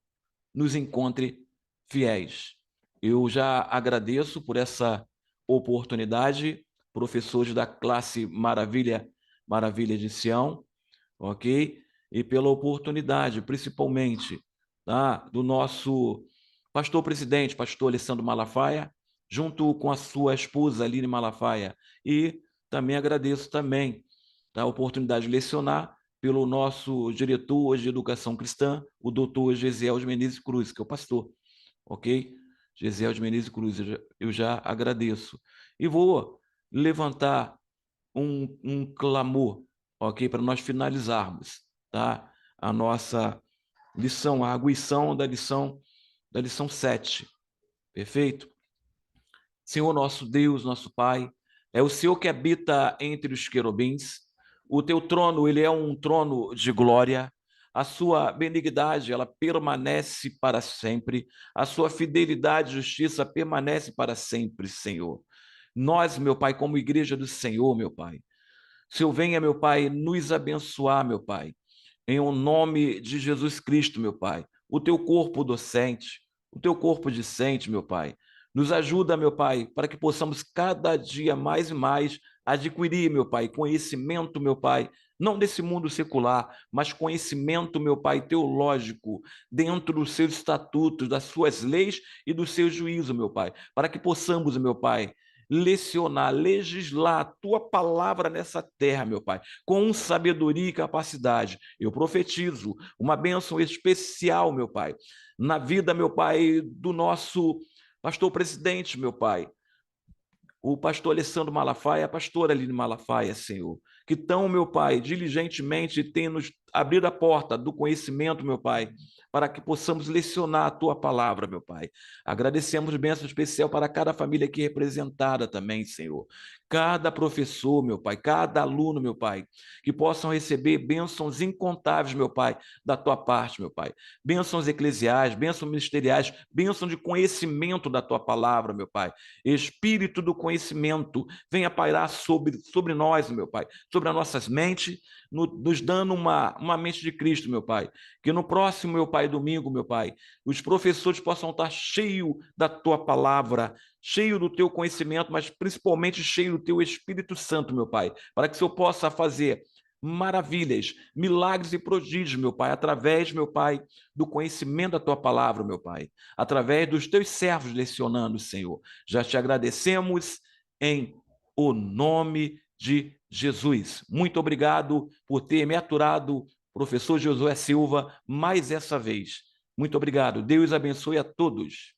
nos encontre fiéis. Eu já agradeço por essa oportunidade, professores da classe Maravilha de Sião, ok? E pela oportunidade, principalmente, tá, do nosso pastor presidente, pastor Alessandro Malafaia, junto com a sua esposa Aline Malafaia. E também agradeço também, tá, a oportunidade de lecionar pelo nosso diretor de educação cristã, o doutor Gesiel de Menezes Cruz, que é o pastor, ok? Gesiel de Menezes Cruz, eu já agradeço. E vou levantar um clamor, ok? Para nós finalizarmos, tá? A nossa lição, a arguição da lição 7, perfeito? Senhor nosso Deus, nosso Pai, é o Senhor que habita entre os querubins. O teu trono, ele é um trono de glória. A sua benignidade, ela permanece para sempre. A sua fidelidade e justiça permanece para sempre, Senhor. Nós, meu Pai, como igreja do Senhor, meu Pai, Senhor, venha, meu Pai, nos abençoar, meu Pai, em o nome de Jesus Cristo, meu Pai. O teu corpo docente, o teu corpo discente, meu Pai. Nos ajuda, meu Pai, para que possamos cada dia mais e mais adquirir, meu Pai, conhecimento, meu Pai, não desse mundo secular, mas conhecimento, meu Pai, teológico, dentro dos seus estatutos, das suas leis e do seu juízo, meu Pai, para que possamos, meu Pai, lecionar, legislar a tua palavra nessa terra, meu Pai, com sabedoria e capacidade. Eu profetizo uma bênção especial, meu Pai, na vida, meu Pai, do nosso pastor presidente, meu Pai, o pastor Alessandro Malafaia, a pastora Aline Malafaia, Senhor, que estão, meu Pai, diligentemente têm nos abrido a porta do conhecimento, meu Pai, para que possamos lecionar a tua palavra, meu Pai. Agradecemos bênção especial para cada família aqui representada também, Senhor. Cada professor, meu Pai, cada aluno, meu Pai, que possam receber bênçãos incontáveis, meu Pai, da tua parte, meu Pai. Bênçãos eclesiais, bênçãos ministeriais, bênçãos de conhecimento da tua palavra, meu Pai. Espírito do conhecimento, venha pairar sobre nós, meu Pai, sobre as nossas mentes, nos dando uma mente de Cristo, meu Pai. Que no próximo, meu Pai, domingo, meu Pai, os professores possam estar cheios da tua palavra, cheio do teu conhecimento, mas principalmente cheio do teu Espírito Santo, meu Pai, para que o Senhor possa fazer maravilhas, milagres e prodígios, meu Pai, através, meu Pai, do conhecimento da tua palavra, meu Pai, através dos teus servos lecionando, Senhor. Já te agradecemos em o nome de Jesus. Muito obrigado por ter me aturado, professor Josué Silva, mais essa vez. Muito obrigado. Deus abençoe a todos.